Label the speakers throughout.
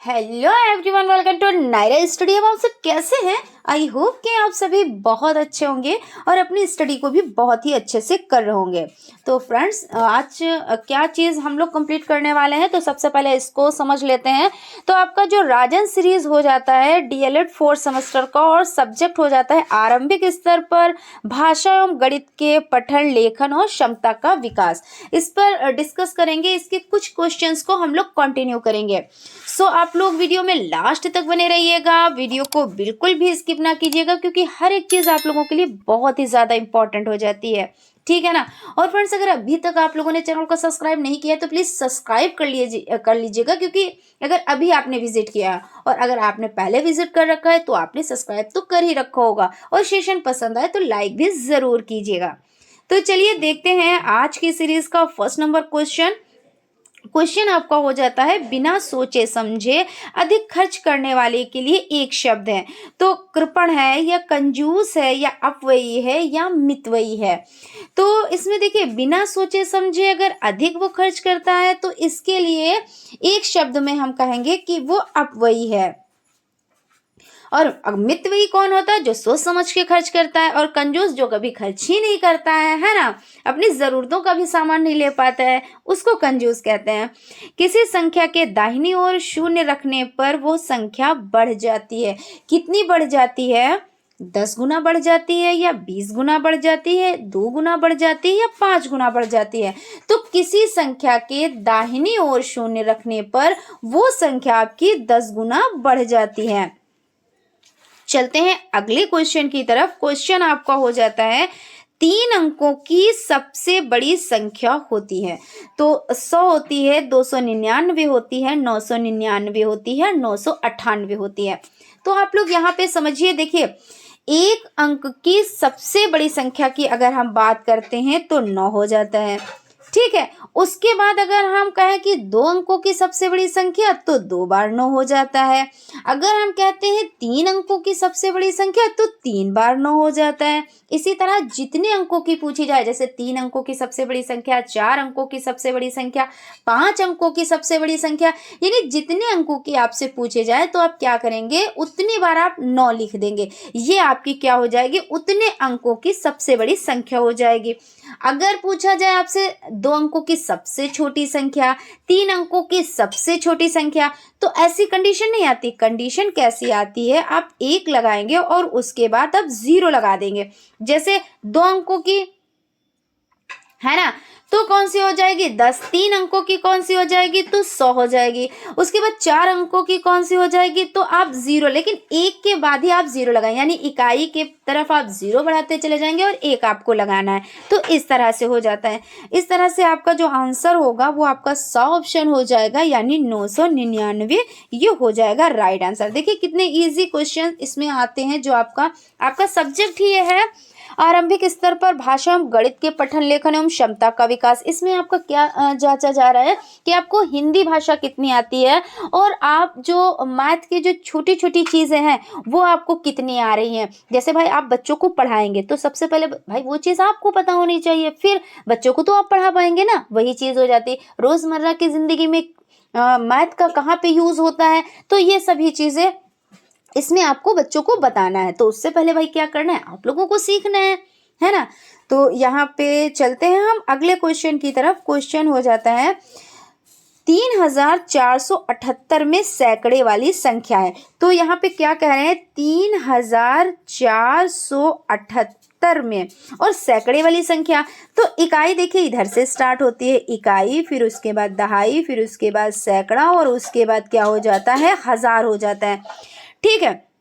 Speaker 1: Hello everyone, welcome to Naira study. अब आप सब कैसे हैं? आई होप कि आप सभी बहुत अच्छे होंगे और अपनी स्टडी को भी बहुत ही अच्छे से कर रहे होंगे। तो फ्रेंड्स, आज क्या चीज़ हम लोग कंप्लीट करने वाले हैं, तो सबसे पहले इसको समझ लेते हैं। तो आपका जो राजन सीरीज हो जाता है डीएलएड 4 सेमेस्टर का, और सब्जेक्ट हो जाता है आरंभिक स्तर पर भाषा एवं गणित के पठन, लेखन और क्षमता का विकास। इस पर डिस्कस करेंगे, इसके कुछ क्वेश्चंस को हम लोग कंटिन्यू करेंगे। सो आप लोग वीडियो में लास्ट तक बने रहिएगा, वीडियो को बिल्कुल भी स्किप ना कीजिएगा, क्योंकि हर एक चीज़ आप लोगों के लिए बहुत ही ज़्यादा इंपॉर्टेंट हो जाती है। ठीक है ना। और फ्रेंड्स, अगर अभी तक आप लोगों ने चैनल को सब्सक्राइब नहीं किया तो प्लीज़ सब्सक्राइब कर लीजिएगा, क्योंकि अगर अभी आपने विजिट किया और अगर आपने पहले विजिट कर रखा है तो आपने सब्सक्राइब तो कर ही रखा होगा, और सेशन पसंद आए तो लाइक भी ज़रूर कीजिएगा। तो चलिए देखते हैं आज की सीरीज का फर्स्ट नंबर क्वेश्चन आपका हो जाता है, बिना सोचे समझे अधिक खर्च करने वाले के लिए एक शब्द है। तो कृपण है या कंजूस है या अपव्ययी है या मितव्ययी है। तो इसमें देखिए, बिना सोचे समझे अगर अधिक वो खर्च करता है तो इसके लिए एक शब्द में हम कहेंगे कि वो अपव्ययी है। और मितव्ययी कौन होता है? जो सोच समझ के खर्च करता है। और कंजूस जो कभी खर्च ही नहीं करता है ना, अपनी ज़रूरतों का भी सामान नहीं ले पाता है, उसको कंजूस कहते हैं। किसी संख्या के दाहिनी ओर शून्य रखने पर वो संख्या बढ़ जाती है। कितनी बढ़ जाती है? 10 गुना बढ़ जाती है, या 20 गुना बढ़ जाती है, 2 गुना बढ़ जाती है, या 5 गुना बढ़ जाती है। तो किसी संख्या के दाहिनी ओर शून्य रखने पर वो संख्या आपकी 10 गुना बढ़ जाती है। चलते हैं अगले क्वेश्चन की तरफ। क्वेश्चन आपका हो जाता है, 3 अंकों की सबसे बड़ी संख्या होती है। तो 100 होती है, 299 होती है, 999 होती है, 998 होती है। तो आप लोग यहाँ पे समझिए, देखिए, एक अंक की सबसे बड़ी संख्या की अगर हम बात करते हैं तो 9 हो जाता है। ठीक है। उसके बाद अगर हम कहें कि 2 अंकों की सबसे बड़ी संख्या, तो 2 बार 9 हो जाता है। अगर हम कहते हैं 3 अंकों की सबसे बड़ी संख्या, तो 3 बार 9 हो जाता है। इसी तरह जितने अंकों की पूछी जाए, जैसे 3 अंकों की सबसे बड़ी संख्या, 4 अंकों की सबसे बड़ी संख्या, 5 अंकों की सबसे बड़ी संख्या, यानी जितने अंकों की आपसे पूछे जाए तो आप क्या करेंगे, उतनी बार आप 9 लिख देंगे। ये आपकी क्या हो जाएगी, उतने अंकों की सबसे बड़ी संख्या हो जाएगी। अगर पूछा जाए आपसे 2 अंकों की सबसे छोटी संख्या, 3 अंकों की सबसे छोटी संख्या, तो ऐसी कंडीशन नहीं आती। कंडीशन कैसी आती है, आप 1 लगाएंगे और उसके बाद आप 0 लगा देंगे। जैसे 2 अंकों की है ना, तो कौन सी हो जाएगी, 10। 3 अंकों की कौन सी हो जाएगी, तो 100 हो जाएगी। उसके बाद 4 अंकों की कौन सी हो जाएगी, तो आप 0, लेकिन 1 के बाद ही आप 0 लगाएं, यानी इकाई के तरफ आप 0 बढ़ाते चले जाएंगे और 1 आपको लगाना है। तो इस तरह से हो जाता है। इस तरह से आपका जो आंसर होगा वो आपका 100 ऑप्शन हो जाएगा, यानी 999 ये हो जाएगा राइट आंसर। देखिए कितने ईजी क्वेश्चन इसमें आते हैं। जो आपका सब्जेक्ट ही ये है, आरंभिक स्तर पर भाषा एवं गणित के पठन, लेखन एवं क्षमता का विकास। इसमें आपका क्या जांचा जा रहा है कि आपको हिंदी भाषा कितनी आती है, और आप जो मैथ की जो छोटी छोटी चीज़ें हैं वो आपको कितनी आ रही हैं। जैसे भाई आप बच्चों को पढ़ाएंगे तो सबसे पहले भाई वो चीज़ आपको पता होनी चाहिए, फिर बच्चों को तो आप पढ़ा पाएंगे ना। वही चीज़ हो जाती है रोज़मर्रा की ज़िंदगी में। मैथ का कहाँ पे यूज़ होता है, तो ये सभी चीज़ें इसमें आपको बच्चों को बताना है। तो उससे पहले भाई क्या करना है, आप लोगों को सीखना है ना। तो यहाँ पे चलते हैं हम अगले क्वेश्चन की तरफ। क्वेश्चन हो जाता है, 3478 में सैकड़े वाली संख्या है। तो यहाँ पे क्या कह रहे हैं, 3478 में और सैकड़े वाली संख्या। तो इकाई देखिए इधर से स्टार्ट होती है, इकाई, फिर उसके बाद दहाई, फिर उसके बाद सैकड़ा, और उसके बाद क्या हो जाता है, हजार हो जाता है। ठीक है।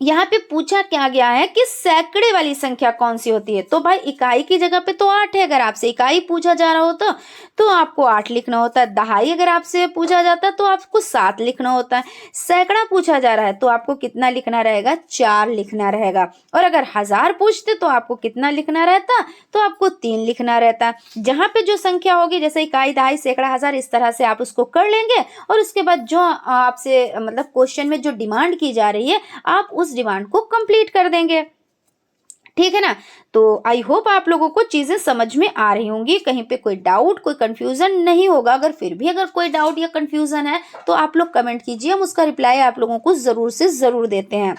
Speaker 1: यहाँ पे पूछा क्या गया है कि सैकड़े वाली संख्या कौन सी होती है। तो भाई इकाई की जगह पे तो 8 है। अगर आपसे इकाई पूछा जा रहा होता तो आपको 8 लिखना होता है। दहाई अगर आपसे पूछा जाता तो आपको 7 लिखना होता है। सैकड़ा पूछा जा रहा है तो आपको कितना लिखना रहेगा, 4 लिखना रहेगा। और अगर हजार पूछते तो आपको कितना लिखना रहता, तो आपको 3 लिखना रहता। जहाँ पे जो संख्या होगी, जैसे इकाई, दहाई, सैकड़ा, हजार, इस तरह से आप उसको कर लेंगे, और उसके बाद जो आपसे मतलब क्वेश्चन में जो डिमांड की जा रही है, आप उस डिमांड को कंप्लीट कर देंगे। ठीक है ना। तो आई होप आप लोगों को चीज़ें समझ में आ रही होंगी, कहीं पे कोई डाउट कोई कंफ्यूजन नहीं होगा। अगर फिर भी अगर कोई डाउट या कंफ्यूजन है तो आप लोग कमेंट कीजिए, हम उसका रिप्लाई आप लोगों को ज़रूर से ज़रूर देते हैं।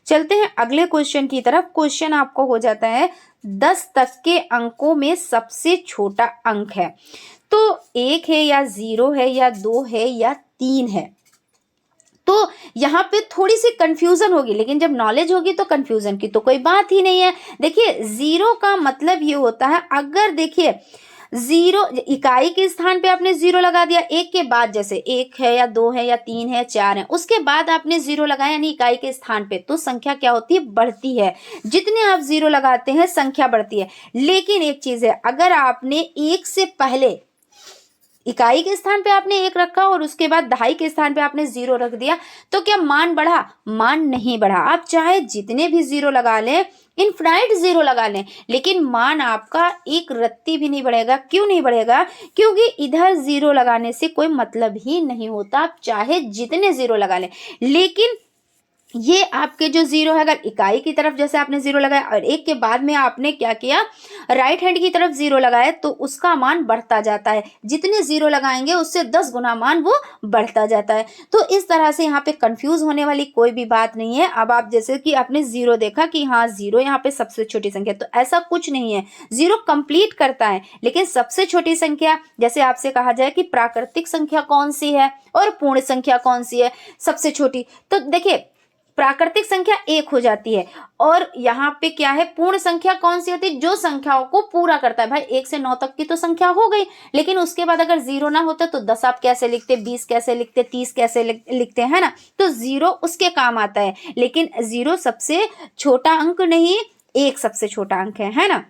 Speaker 1: चलते हैं अगले क्वेश्चन की तरफ। क्वेश्चन आपको हो जाता है 10 तक के अंकों में सबसे छोटा अंक है, तो 1 है या 0 है या 2 है या 3 है। तो यहाँ पे थोड़ी सी कंफ्यूजन होगी, लेकिन जब नॉलेज होगी तो कंफ्यूजन की तो कोई बात ही नहीं है। देखिए 0 का मतलब ये होता है, अगर देखिए 0 इकाई के स्थान पे आपने 0 लगा दिया, एक के बाद जैसे 1 है या 2 है या 3 है 4 है, उसके बाद आपने 0 लगाया यानी इकाई के स्थान पे, तो संख्या क्या होती है, बढ़ती है। जितने आप 0 लगाते हैं संख्या बढ़ती है। लेकिन एक चीज है, अगर आपने 1 से पहले इकाई के स्थान पे आपने 1 रखा और उसके बाद दहाई के स्थान पे आपने 0 रख दिया, तो क्या मान बढ़ा? मान नहीं बढ़ा। आप चाहे जितने भी 0 लगा लें, इनफाइनाइट 0 लगा लें, लेकिन मान आपका एक रत्ती भी नहीं बढ़ेगा। क्यों नहीं बढ़ेगा? क्योंकि इधर 0 लगाने से कोई मतलब ही नहीं होता, आप चाहे जितने 0 लगा लें। लेकिन ये आपके जो 0 है, अगर इकाई की तरफ जैसे आपने 0 लगाया और 1 के बाद में आपने क्या किया, राइट हैंड की तरफ 0 लगाया, तो उसका मान बढ़ता जाता है। जितने 0 लगाएंगे उससे 10 गुना मान वो बढ़ता जाता है। तो इस तरह से यहाँ पे कंफ्यूज होने वाली कोई भी बात नहीं है। अब आप जैसे कि आपने 0 देखा कि हाँ 0 यहाँ पे सबसे छोटी संख्या, तो ऐसा कुछ नहीं है। 0 कंप्लीट करता है, लेकिन सबसे छोटी संख्या, जैसे आपसे कहा जाए कि प्राकृतिक संख्या कौन सी है और पूर्ण संख्या कौन सी है सबसे छोटी, तो देखिए प्राकृतिक संख्या 1 हो जाती है। और यहाँ पे क्या है, पूर्ण संख्या कौन सी होती है, जो संख्याओं को पूरा करता है। भाई 1 से 9 तक की तो संख्या हो गई, लेकिन उसके बाद अगर 0 ना होता तो 10 आप कैसे लिखते, 20 कैसे लिखते, 30 कैसे लिखते हैं ना। तो 0 उसके काम आता है, लेकिन 0 सबसे छोटा अंक नहीं, 1 सबसे छोटा अंक है ना।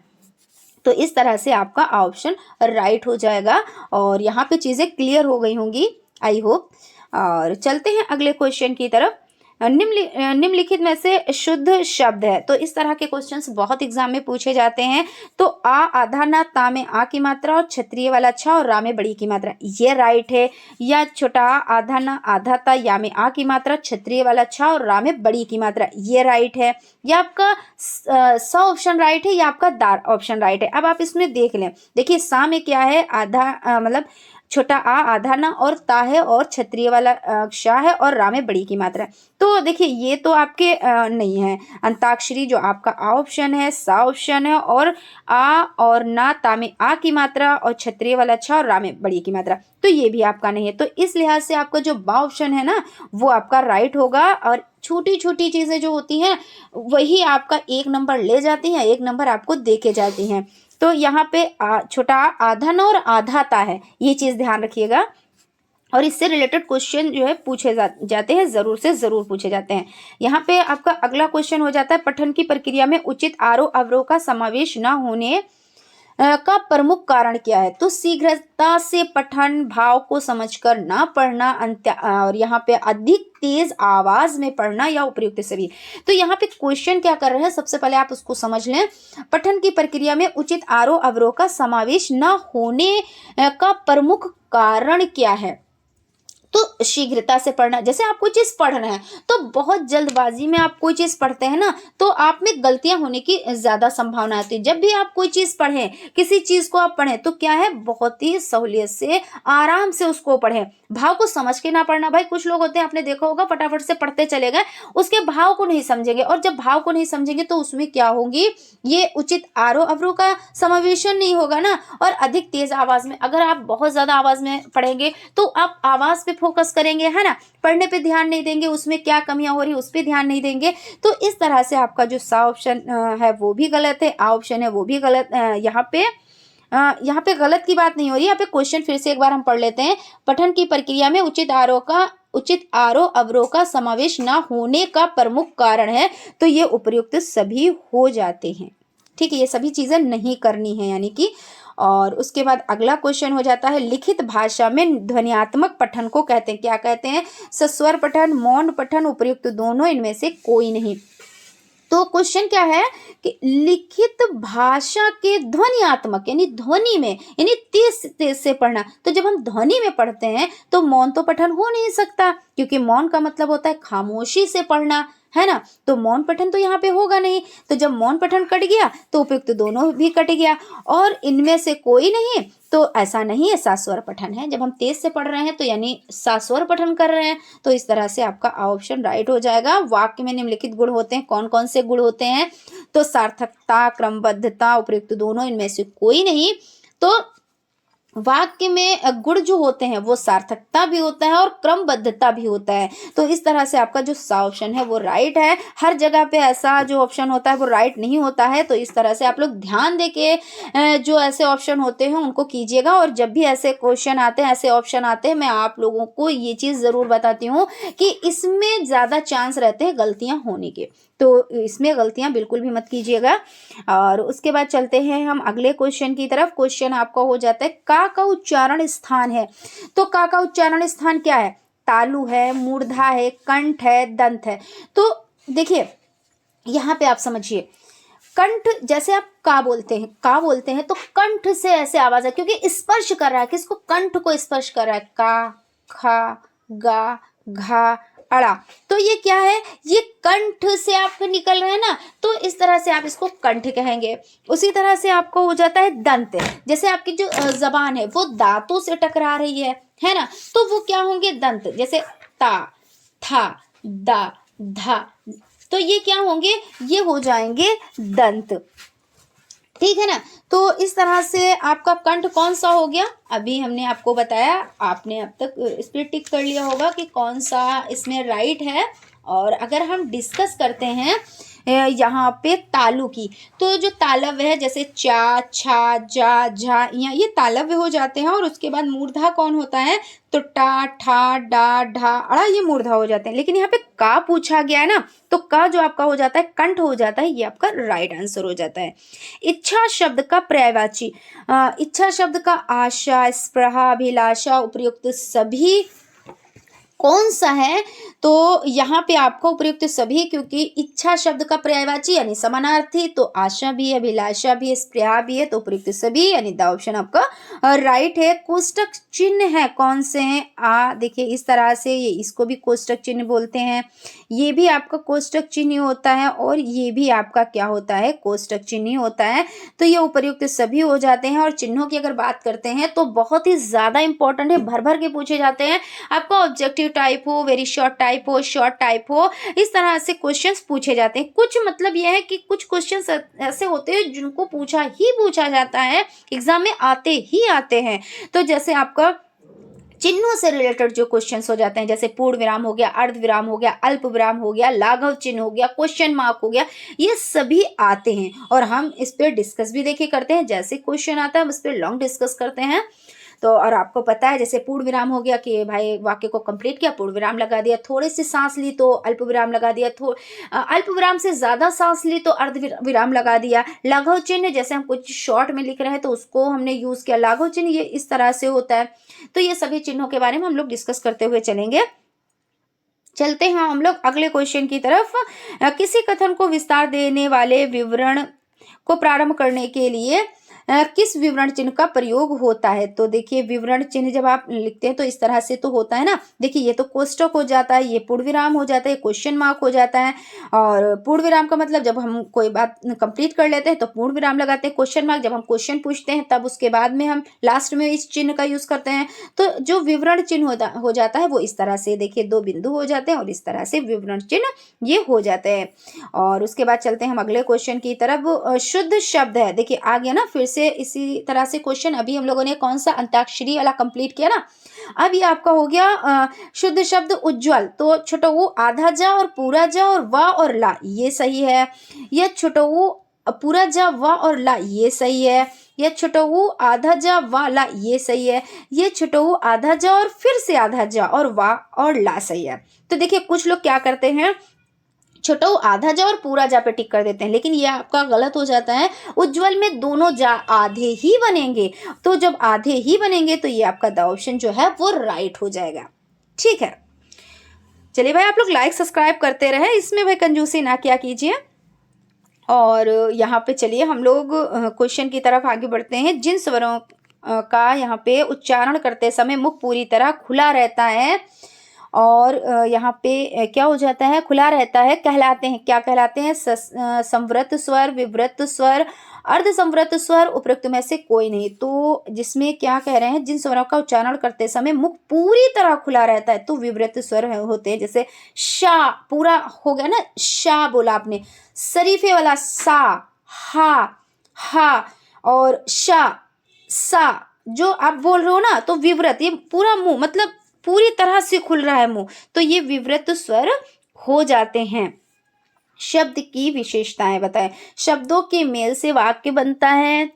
Speaker 1: तो इस तरह से आपका ऑप्शन राइट हो जाएगा और यहाँ पे चीज़ें क्लियर हो गई होंगी, आई होप। और चलते हैं अगले क्वेश्चन की तरफ। निम्नलिखित में से शुद्ध शब्द है, तो इस तरह के क्वेश्चंस बहुत एग्जाम में पूछे जाते हैं। तो आ आधा ना, ता में आ की मात्रा और क्षत्रिय वाला छा और रा में बड़ी की मात्रा, ये राइट है। या छोटा आ आधा ना आधा ता, या में आ की मात्रा, क्षत्रिय वाला छा और रा में बड़ी की मात्रा, ये राइट है। या आपका स ऑप्शन राइट है या आपका दार ऑप्शन राइट है। अब आप इसमें देख लें, देखिए सा में क्या है, आधा मतलब छोटा आ आधा ना और ता है और क्षत्रिय वाला शाह है और रा में बड़ी की मात्रा है। तो देखिए ये तो आपके नहीं है। अंताक्षरी जो आपका आ ऑप्शन है, सा ऑप्शन है, और आ और ना, ता में आ की मात्रा और क्षत्रिय वाला छा और रा में बड़ी की मात्रा, तो ये भी आपका नहीं है। तो इस लिहाज से आपका जो बा ऑप्शन है ना वो आपका राइट होगा। और छोटी छोटी चीजें जो होती हैं वही आपका 1 नंबर ले जाती हैं, 1 नंबर आपको दे के जाती हैं। तो यहाँ पे छोटा आधा ना और आधा ता है, ये चीज ध्यान रखिएगा। और इससे रिलेटेड क्वेश्चन जो है पूछे जाते हैं, जरूर से जरूर पूछे जाते हैं। यहाँ पे आपका अगला क्वेश्चन हो जाता है, पठन की प्रक्रिया में उचित आरोह अवरोह का समावेश न होने का प्रमुख कारण क्या है। तो शीघ्रता से पठन, भाव को समझकर ना पढ़ना, और यहाँ पे अधिक तेज आवाज में पढ़ना या उपयुक्त सभी। तो यहाँ पे क्वेश्चन क्या कर रहे हैं, सबसे पहले आप उसको समझ लें। पठन की प्रक्रिया में उचित आरोह अवरोह का समावेश न होने का प्रमुख कारण क्या है। तो शीघ्रता से पढ़ना, जैसे आप कोई चीज पढ़ रहे हैं तो बहुत जल्दबाजी में आप कोई चीज पढ़ते हैं ना, तो आप में गलतियां होने की ज्यादा संभावना होती है। जब भी आप कोई चीज पढ़ें, किसी चीज को आप पढ़ें, तो क्या है, बहुत ही सहूलियत से आराम से उसको पढ़ें। भाव को समझ के ना पढ़ना। भाई कुछ लोग होते हैं, आपने देखा होगा, फटाफट से पढ़ते चले गए, उसके भाव को नहीं समझेंगे, और जब भाव को नहीं समझेंगे तो उसमें क्या होगी, ये उचित आरोह अवरोह का समावेशन नहीं होगा ना। और अधिक तेज आवाज में, अगर आप बहुत ज्यादा आवाज में पढ़ेंगे तो आप आवाज पे फोकस करेंगे, है ना, पढ़ने पे ध्यान नहीं देंगे, उसमें क्या कमियां हो रही उस पे ध्यान नहीं देंगे। तो इस तरह से आपका जो सा ऑप्शन है वो भी गलत है, आ ऑप्शन है वो भी गलत। यहाँ पे गलत की बात नहीं हो रही। यहाँ पे क्वेश्चन फिर से एक बार हम पढ़ लेते हैं। पठन की प्रक्रिया में उचित आरोह अवरोह का समावेश न होने का प्रमुख कारण है, तो ये उपयुक्त सभी हो जाते हैं। ठीक है, ये सभी चीजें नहीं करनी है यानी कि। और उसके बाद अगला क्वेश्चन हो जाता है, लिखित भाषा में ध्वन्यात्मक पठन को कहते हैं, क्या कहते हैं, सस्वर पठन, मौन पठन, उपयुक्त दोनों, इनमें से कोई नहीं। तो क्वेश्चन क्या है कि लिखित भाषा के ध्वन्यात्मक यानी ध्वनि में, यानी तेज तेज से पढ़ना। तो जब हम ध्वनि में पढ़ते हैं तो मौन तो पठन हो नहीं सकता, क्योंकि मौन का मतलब होता है खामोशी से पढ़ना, है ना। तो मौन पठन तो यहाँ पे होगा नहीं, तो जब मौन पठन कट गया तो उपयुक्त दोनों भी कट गया, और इनमें से कोई नहीं तो ऐसा नहीं है, सास्वर पठन है। जब हम तेज से पढ़ रहे हैं तो यानी सास्वर पठन कर रहे हैं, तो इस तरह से आपका ऑप्शन राइट हो जाएगा। वाक्य में निम्नलिखित गुण होते हैं, कौन कौन से गुण होते हैं, तो सार्थकता, क्रमबद्धता, उपयुक्त दोनों, इनमें से कोई नहीं। तो वाक्य में गुण जो होते हैं वो सार्थकता भी होता है और क्रमबद्धता भी होता है। तो इस तरह से आपका जो सा ऑप्शन है वो राइट है। हर जगह पे ऐसा जो ऑप्शन होता है वो राइट नहीं होता है, तो इस तरह से आप लोग ध्यान दे के जो ऐसे ऑप्शन होते हैं उनको कीजिएगा। और जब भी ऐसे क्वेश्चन आते हैं, ऐसे ऑप्शन आते हैं, मैं आप लोगों को ये चीज़ ज़रूर बताती हूँ कि इसमें ज़्यादा चांस रहते हैं गलतियाँ होने के, तो इसमें गलतियां बिल्कुल भी मत कीजिएगा। और उसके बाद चलते हैं हम अगले क्वेश्चन की तरफ। क्वेश्चन आपका हो जाता है का उच्चारण स्थान है। तो का उच्चारण स्थान क्या है, तालु है, मूर्धा है, कंठ है, दंत है। तो देखिए यहाँ पे आप समझिए, कंठ, जैसे आप का बोलते हैं तो कंठ से ऐसे आवाज है, क्योंकि स्पर्श कर रहा है, किसको, कंठ को स्पर्श कर रहा है, का, खा, गा, घा, अड़ा। तो ये क्या है, ये कंठ से आपके निकल रहे हैं ना, तो इस तरह से आप इसको कंठ कहेंगे। उसी तरह से आपको हो जाता है दंत, जैसे आपकी जो जबान है वो दांतों से टकरा रही है ना, तो वो क्या होंगे, दंत। जैसे ता, था, दा, धा, तो ये क्या होंगे, ये हो जाएंगे दंत, ठीक है ना। तो इस तरह से आपका कंठ कौन सा हो गया, अभी हमने आपको बताया, आपने अब तक इस पर टिक कर लिया होगा कि कौन सा इसमें राइट है। और अगर हम डिस्कस करते हैं यहाँ पे तालु की, तो जो तालव्य है, जैसे चा, छा, जा, झा, या, ये तालव्य हो जाते हैं। और उसके बाद मूर्धा कौन होता है, तो टा, ठा, डा, ढा, अड़ा, ये मूर्धा हो जाते हैं। लेकिन यहाँ पे का पूछा गया है ना, तो का जो आपका हो जाता है कंठ हो जाता है, ये आपका राइट आंसर हो जाता है। इच्छा शब्द का पर्यायवाची, इच्छा शब्द का आशा, स्पृहा, अभिलाषा, उपयुक्त सभी कौन सा है, तो यहाँ पे आपको उपयुक्त सभी, क्योंकि इच्छा शब्द का पर्यायवाची यानी समानार्थी, तो आशा भी है, अभिलाषा भी है, स्पृहा भी है, तो उपयुक्त सभी यानी द ऑप्शन आपका राइट है। कोष्टक चिन्ह है, कौन से हैं, देखिए इस तरह से, ये इसको भी कोष्टक चिन्ह बोलते हैं, ये भी आपका कोष्टक चिन्ह होता है, और ये भी आपका क्या होता है, कोष्टक चिन्ह होता है। तो ये उपयुक्त सभी हो जाते हैं। और चिन्हों की अगर बात करते हैं तो बहुत ही ज्यादा इंपॉर्टेंट है, भर भर के पूछे जाते हैं। आपका ऑब्जेक्टिव टाइप हो, वेरी शॉर्ट टाइप हो, शॉर्ट टाइप हो, इस तरह से क्वेश्चंस पूछे जाते हैं। कुछ मतलब यह है कि कुछ क्वेश्चंस ऐसे होते हैं जिनको पूछा जाता है, एग्जाम में आते ही आते हैं। तो जैसे आपका चिन्हों से रिलेटेड जो क्वेश्चंस हो जाते हैं, जैसे पूर्ण विराम हो गया, अर्ध विराम हो गया, अल्प विराम हो गया, लाघव चिन्ह हो गया, क्वेश्चन मार्क हो गया, ये सभी आते हैं। और हम इस पर डिस्कस भी देखिए करते हैं, जैसे क्वेश्चन आता है हम इस पर लॉन्ग डिस्कस करते हैं। तो और आपको पता है, जैसे पूर्ण विराम हो गया कि भाई वाक्य को कंप्लीट किया, पूर्ण विराम लगा दिया, थोड़ी सी सांस ली तो अल्प विराम लगा दिया, अल्प विराम से ज्यादा सांस ली तो अर्ध विराम लगा दिया। लाघव चिन्ह, जैसे हम कुछ शॉर्ट में लिख रहे हैं तो उसको हमने यूज किया, लाघव चिन्ह ये इस तरह से होता है। तो ये सभी चिन्हों के बारे में हम लोग डिस्कस करते हुए चलेंगे। चलते हैं हम लोग अगले क्वेश्चन की तरफ। किसी कथन को विस्तार देने वाले विवरण को प्रारंभ करने के लिए किस विवरण चिन्ह का प्रयोग होता है। तो देखिए विवरण चिन्ह जब आप लिखते हैं तो इस तरह से तो होता है ना, देखिए ये तो कोष्टक हो जाता है, ये पूर्ण विराम हो जाता है, क्वेश्चन मार्क हो जाता है। और पूर्ण विराम का मतलब जब हम कोई बात कंप्लीट कर लेते हैं तो पूर्ण विराम लगाते हैं, क्वेश्चन मार्क जब हम क्वेश्चन पूछते हैं तब उसके बाद में हम लास्ट में इस चिन्ह का यूज करते हैं। तो जो विवरण चिन्ह हो जाता है वो इस तरह से, देखिए दो बिंदु हो जाते हैं और इस तरह से विवरण चिन्ह ये हो जाते हैं। और उसके बाद चलते हैं हम अगले क्वेश्चन की तरफ। शुद्ध शब्द है, देखिए आ गया ना फिर से इसी तरह से क्वेश्चन। अभी हम लोगों ने कौन सा अंताक्षरी वाला कंप्लीट किया ना, अब ये आपका हो गया शुद्ध शब्द उज्ज्वल। तो छोटा वो आधा जा और पूरा जा और वाह और ला, ये सही है। यह छोटा वो पूरा जा वाह और ला, ये सही है। यह छोटा वो आधा जा वाह ला, ये सही है। ये छोटा वो आधा जा और फिर से आधा जा और वाह और ला, सही है। तो देखिए कुछ लोग क्या करते हैं, छोटा आधा जा और पूरा जा पे टिक कर देते हैं, लेकिन ये आपका गलत हो जाता है। उज्ज्वल में दोनों जा आधे ही बनेंगे, तो जब आधे ही बनेंगे तो ये आपका द ऑप्शन जो है वो राइट हो जाएगा। ठीक है, चलिए भाई आप लोग लाइक सब्सक्राइब करते रहे, इसमें भाई कंजूसी ना किया कीजिए। और यहाँ पे चलिए हम लोग क्वेश्चन की तरफ आगे बढ़ते हैं। जिन स्वरों का यहाँ पे उच्चारण करते समय मुख पूरी तरह खुला रहता है और यहाँ पे क्या हो जाता है, खुला रहता है, कहलाते हैं, क्या कहलाते हैं, संवृत स्वर, विवृत स्वर, अर्ध संवृत स्वर, उपरोक्त में से कोई नहीं। तो जिसमें क्या कह रहे हैं, जिन स्वरों का उच्चारण करते समय मुख पूरी तरह खुला रहता है तो विवृत स्वर होते हैं। जैसे शा पूरा हो गया ना, शा बोला आपने, शरीफे वाला सा, हा, और शा, सा जो आप बोल रहे हो ना, तो विवृत, ये पूरा मुंह मतलब पूरी तरह से खुल रहा है मुंह, तो ये विवृत स्वर हो जाते हैं। शब्द की विशेषताएं बताएं। शब्दों के मेल से वाक्य बनता है,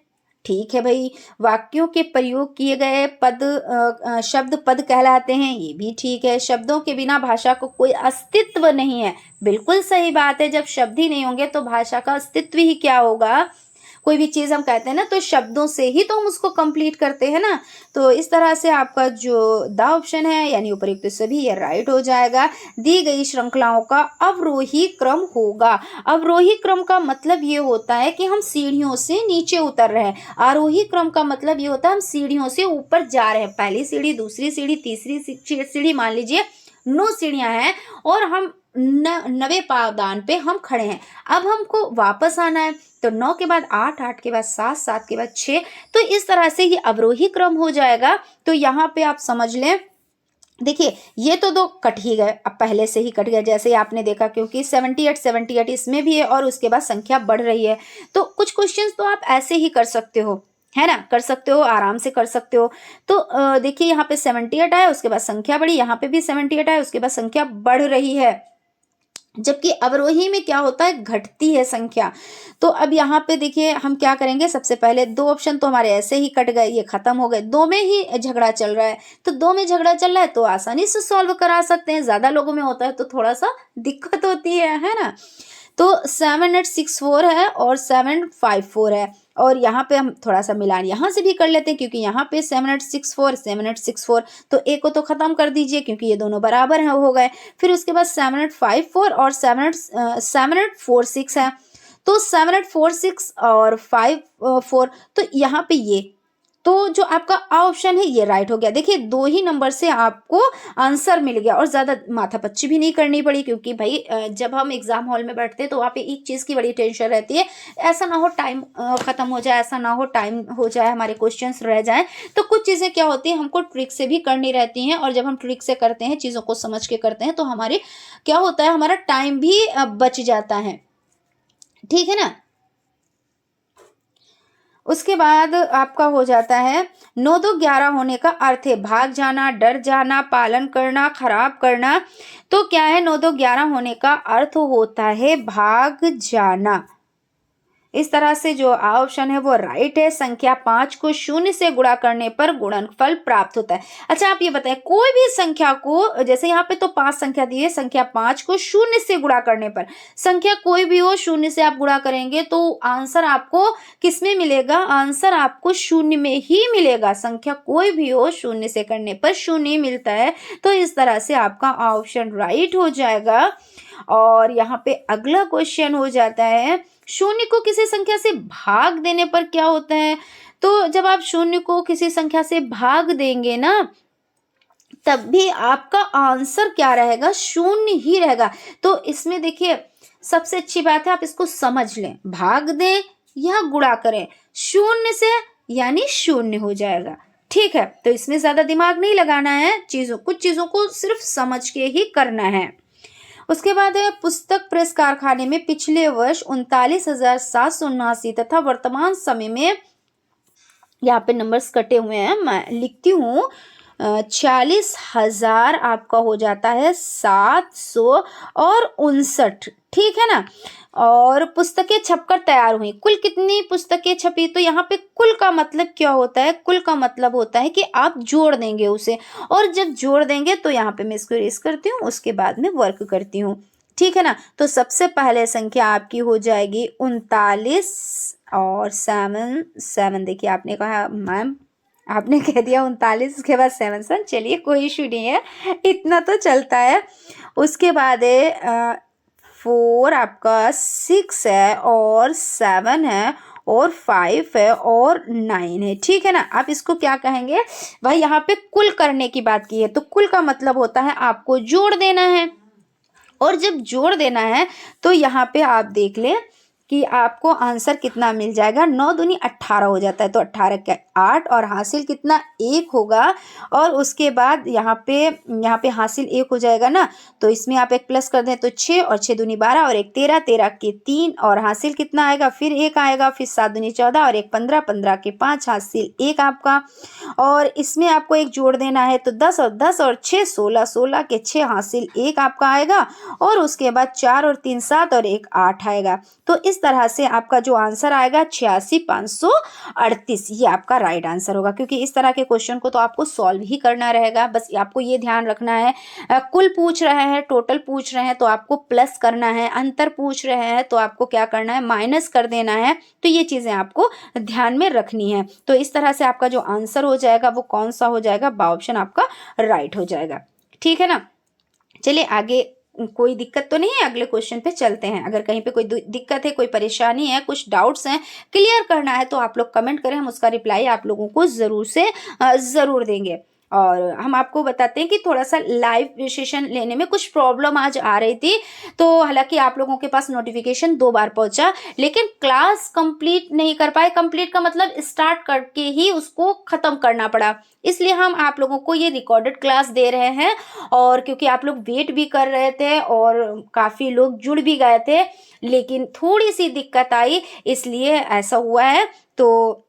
Speaker 1: ठीक है भाई। वाक्यों के प्रयोग किए गए शब्द पद कहलाते हैं, ये भी ठीक है। शब्दों के बिना भाषा को कोई अस्तित्व नहीं है, बिल्कुल सही बात है। जब शब्द ही नहीं होंगे तो भाषा का अस्तित्व ही क्या होगा। कोई भी चीज़ हम कहते हैं ना तो शब्दों से ही तो हम उसको कंप्लीट करते हैं ना। तो इस तरह से आपका जो द ऑप्शन है यानी उपयुक्त सभी ये राइट हो जाएगा। दी गई श्रृंखलाओं का अवरोही क्रम होगा। अवरोही क्रम का मतलब ये होता है कि हम सीढ़ियों से नीचे उतर रहे हैं। आरोही क्रम का मतलब ये होता है हम सीढ़ियों से ऊपर जा रहे हैं। पहली सीढ़ी, दूसरी सीढ़ी, तीसरी सीढ़ी, मान लीजिए 9 सीढ़ियां हैं और हम 9वें पावदान पे हम खड़े हैं। अब हमको वापस आना है तो 9 के बाद 8, 8 के बाद 7, 7 के बाद 6, तो इस तरह से ये अवरोही क्रम हो जाएगा। तो यहाँ पे आप समझ लें, देखिए ये तो 2 कट ही गए, अब पहले से ही कट गया जैसे आपने देखा, क्योंकि 78 इसमें भी है और उसके बाद संख्या बढ़ रही है। तो कुछ क्वेश्चंस तो आप ऐसे ही कर सकते हो, है ना, कर सकते हो, आराम से कर सकते हो। तो देखिए यहाँ पे 78 आया, उसके बाद संख्या बढ़ी, यहाँ पे भी 78 आया, उसके बाद संख्या बढ़ रही है। जबकि अवरोही में क्या होता है, घटती है संख्या। तो अब यहाँ पे देखिए हम क्या करेंगे, सबसे पहले 2 ऑप्शन तो हमारे ऐसे ही कट गए, ये खत्म हो गए। 2 में ही झगड़ा चल रहा है, तो 2 में झगड़ा चल रहा है तो आसानी से सॉल्व करा सकते हैं। ज्यादा लोगों में होता है तो थोड़ा सा दिक्कत होती है ना। तो 7864 है और 754 है, और यहाँ पे हम थोड़ा सा मिलान यहाँ से भी कर लेते हैं, क्योंकि यहाँ पे 7864 तो एक को तो खत्म कर दीजिए क्योंकि ये दोनों बराबर हैं, हो गए। फिर उसके बाद 7854 और 7846 है, तो 7846 और 54, तो यहाँ पे ये तो जो आपका ऑप्शन है ये राइट हो गया। देखिए 2 ही नंबर से आपको आंसर मिल गया और ज़्यादा माथापच्ची भी नहीं करनी पड़ी, क्योंकि भाई जब हम एग्जाम हॉल में बैठते हैं तो वहाँ पे एक चीज़ की बड़ी टेंशन रहती है, ऐसा ना हो टाइम ख़त्म हो जाए, ऐसा ना हो टाइम हो जाए, हमारे क्वेश्चंस रह जाएं। तो कुछ चीज़ें क्या होती हैं हमको ट्रिक से भी करनी रहती हैं, और जब हम ट्रिक से करते हैं, चीज़ों को समझ के करते हैं, तो हमारे क्या होता है, हमारा टाइम भी बच जाता है, ठीक है ना। उसके बाद आपका हो जाता है 9 2 11 होने का अर्थ है भाग जाना, डर जाना, पालन करना, खराब करना। तो क्या है, 9 2 11 होने का अर्थ होता है भाग जाना। इस तरह से जो ऑप्शन है वो राइट है। संख्या 5 को 0 से गुणा करने पर गुणनफल प्राप्त होता है। अच्छा आप ये बताएं, कोई भी संख्या को, जैसे यहाँ पे तो 5 संख्या दी है, संख्या 5 को 0 से गुणा करने पर, संख्या कोई भी हो 0 से आप गुणा करेंगे तो आंसर आपको किस में मिलेगा, आंसर आपको 0 में ही मिलेगा। संख्या कोई भी हो 0 से करने पर 0 मिलता है, तो इस तरह से आपका ऑप्शन राइट हो जाएगा। और यहाँ पे अगला क्वेश्चन हो जाता है, 0 को किसी संख्या से भाग देने पर क्या होता है। तो जब आप 0 को किसी संख्या से भाग देंगे ना, तब भी आपका आंसर क्या रहेगा, 0 ही रहेगा। तो इसमें देखिए सबसे अच्छी बात है आप इसको समझ लें, भाग दें या गुणा करें, 0 से यानी 0 हो जाएगा, ठीक है। तो इसमें ज्यादा दिमाग नहीं लगाना है, कुछ चीजों को सिर्फ समझ के ही करना है। उसके बाद है, पुस्तक प्रेस कारखाने में पिछले वर्ष 39,779 तथा वर्तमान समय में, यहाँ पे नंबर्स कटे हुए हैं, मैं लिखती हूँ, 40,000 आपका हो जाता है 759, ठीक है ना। और पुस्तकें छपकर तैयार हुई, कुल कितनी पुस्तकें छपी। तो यहाँ पे कुल का मतलब क्या होता है, कुल का मतलब होता है कि आप जोड़ देंगे उसे, और जब जोड़ देंगे तो यहाँ पे मैं इसको इरेज करती हूँ, उसके बाद में वर्क करती हूँ, ठीक है ना। तो सबसे पहले संख्या आपकी हो जाएगी 39 और 7 देखिए आपने कहा मैम, आपने कह दिया 39, उसके बाद 7 चलिए कोई इशू नहीं है, इतना तो चलता है। उसके बाद है 4 आपका 6 है और 7 है और 5 है और 9 है, ठीक है ना। आप इसको क्या कहेंगे भाई, यहाँ पे कुल करने की बात की है, तो कुल का मतलब होता है आपको जोड़ देना है। और जब जोड़ देना है तो यहाँ पे आप देख लें कि आपको आंसर कितना मिल जाएगा, 9 दूनी 18 हो जाता है, तो 18 का 8 और हासिल कितना 1 होगा। और उसके बाद यहाँ पे हासिल 1 हो जाएगा ना, तो इसमें आप एक प्लस कर दें तो 6 और 6 दूनी 12 और 1 13, 13 के 3 और हासिल कितना आएगा, फिर 1 आएगा, फिर 7 दूनी 14 और 1 15, 15 के 5 हासिल 1 आपका। और इसमें आपको एक जोड़ देना है तो 10 और 10 और 6 16, 16 के 6 हासिल 1 आपका आएगा। और उसके बाद 4 और 3 7 और 1 8 आएगा। तो इस तरह से आपका जो आंसर आएगा 86,538, ये आपका राइट आंसर होगा। क्योंकि इस तरह के क्वेश्चन को तो आपको सॉल्व ही करना रहेगा, बस आपको ये ध्यान रखना है कुल पूछ रहे हैं, टोटल पूछ रहे हैं तो आपको प्लस करना है, अंतर पूछ रहे हैं तो आपको क्या करना है, माइनस कर देना है। तो ये चीज़ें आपको ध्यान में रखनी है। तो इस तरह से आपका जो आंसर हो जाएगा वो कौन सा हो जाएगा, बा ऑप्शन आपका राइट हो जाएगा, ठीक है ना। चलिए आगे, कोई दिक्कत तो नहीं है, अगले क्वेश्चन पे चलते हैं। अगर कहीं पे कोई दिक्कत है, कोई परेशानी है, कुछ डाउट्स हैं, क्लियर करना है तो आप लोग कमेंट करें, हम उसका रिप्लाई आप लोगों को ज़रूर देंगे। और हम आपको बताते हैं कि थोड़ा सा लाइव सेशन लेने में कुछ प्रॉब्लम आज आ रही थी, तो हालांकि आप लोगों के पास नोटिफिकेशन 2 बार पहुंचा, लेकिन क्लास कंप्लीट नहीं कर पाए। कंप्लीट का मतलब स्टार्ट करके ही उसको ख़त्म करना पड़ा, इसलिए हम आप लोगों को ये रिकॉर्डेड क्लास दे रहे हैं। और क्योंकि आप लोग वेट भी कर रहे थे और काफ़ी लोग जुड़ भी गए थे, लेकिन थोड़ी सी दिक्कत आई, इसलिए ऐसा हुआ है। तो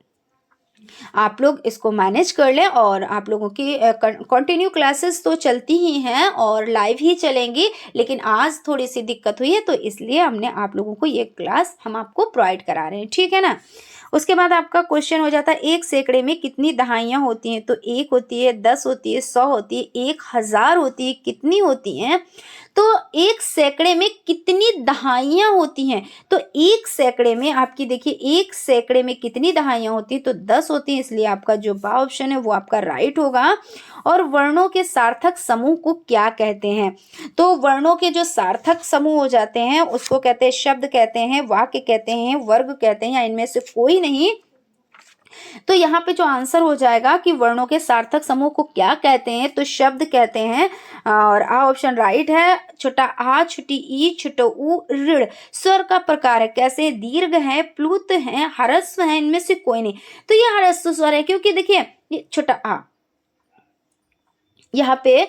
Speaker 1: आप लोग इसको मैनेज कर लें। और आप लोगों की कंटिन्यू क्लासेस तो चलती ही हैं और लाइव ही चलेंगी, लेकिन आज थोड़ी सी दिक्कत हुई है, तो इसलिए हमने आप लोगों को ये क्लास हम आपको प्रोवाइड करा रहे हैं, ठीक है ना। उसके बाद आपका क्वेश्चन हो जाता है 1 सैकड़े में कितनी दहाइयाँ होती हैं, तो 1 होती है, 10 होती है, 100 होती है, 1000 होती है, कितनी होती हैं। तो 1 सैकड़े में कितनी दहाइयाँ होती हैं, तो 1 सैकड़े में आपकी देखिए 1 सैकड़े में कितनी दहाइयाँ होती हैं, तो 10 होती हैं, इसलिए आपका जो बा ऑप्शन है वो आपका राइट होगा। और वर्णों के सार्थक समूह को क्या कहते हैं, तो वर्णों के जो सार्थक समूह हो जाते हैं उसको कहते हैं, शब्द कहते हैं, वाक्य कहते हैं, वर्ग कहते हैं, या इनमें से कोई नहीं। तो यहाँ पे जो आंसर हो जाएगा कि वर्णों के सार्थक समूह को क्या कहते हैं, तो शब्द कहते हैं। और आ ऑप्शन राइट है। छोटा आ, छोटी ई, छोटो ऊ, ऋण स्वर का प्रकार है, कैसे, दीर्घ है, प्लुत है, ह्रस्व है, इनमें से कोई नहीं। तो ये ह्रस्व स्वर है, क्योंकि देखिए ये छोटा आ, यहाँ पे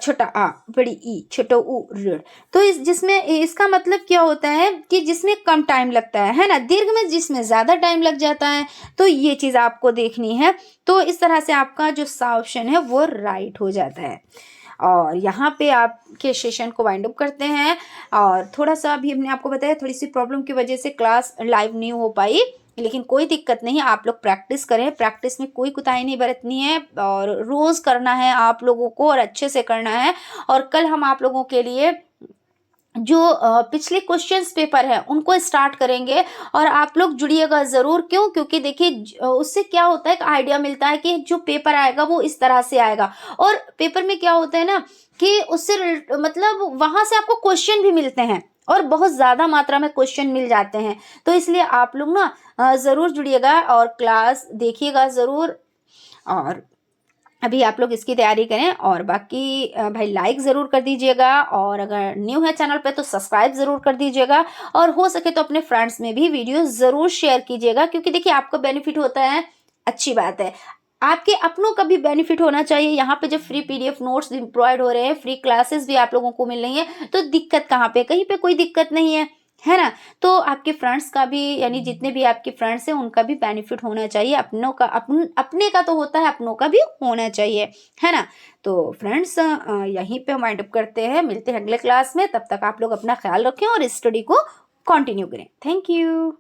Speaker 1: छोटा आ, बड़ी ई, छोटो ऊ, ऋण। तो जिसमें इसका मतलब क्या होता है कि जिसमें कम टाइम लगता है ना, दीर्घ में जिसमें ज़्यादा टाइम लग जाता है। तो ये चीज़ आपको देखनी है। तो इस तरह से आपका जो सा ऑप्शन है वो राइट हो जाता है। और यहाँ पे आपके सेशन को वाइंड अप करते हैं। और थोड़ा सा अभी हमने आपको बताया, थोड़ी सी प्रॉब्लम की वजह से क्लास लाइव नहीं हो पाई, लेकिन कोई दिक्कत नहीं, आप लोग प्रैक्टिस करें, प्रैक्टिस में कोई कुताही नहीं बरतनी है और रोज़ करना है आप लोगों को और अच्छे से करना है। और कल हम आप लोगों के लिए जो पिछले क्वेश्चंस पेपर है उनको स्टार्ट करेंगे, और आप लोग जुड़िएगा ज़रूर। क्यों, क्योंकि देखिए उससे क्या होता है, एक आइडिया मिलता है कि जो पेपर आएगा वो इस तरह से आएगा। और पेपर में क्या होता है ना कि उससे मतलब वहाँ से आपको क्वेश्चन भी मिलते हैं और बहुत ज़्यादा मात्रा में क्वेश्चन मिल जाते हैं। तो इसलिए आप लोग ना ज़रूर जुड़िएगा और क्लास देखिएगा ज़रूर। और अभी आप लोग इसकी तैयारी करें। और बाकी भाई लाइक ज़रूर कर दीजिएगा, और अगर न्यू है चैनल पे तो सब्सक्राइब ज़रूर कर दीजिएगा। और हो सके तो अपने फ्रेंड्स में भी वीडियो ज़रूर शेयर कीजिएगा, क्योंकि देखिए आपका बेनिफिट होता है, अच्छी बात है, आपके अपनों का भी बेनिफिट होना चाहिए। यहाँ पे जब फ्री PDF नोट्स भी प्रोवाइड हो रहे हैं, फ्री क्लासेस भी आप लोगों को मिल रही हैं, तो दिक्कत कहाँ पे, कहीं पे कोई दिक्कत नहीं है ना। तो आपके फ्रेंड्स का भी, यानी जितने भी आपके फ्रेंड्स हैं उनका भी बेनिफिट होना चाहिए, अपनों का अपने का तो होता है, अपनों का भी होना चाहिए, है ना। तो फ्रेंड्स यहीं पे हम वाइंड अप करते हैं, मिलते हैं अगले क्लास में। तब तक आप लोग अपना ख्याल रखें और स्टडी को कंटिन्यू करें। Thank you.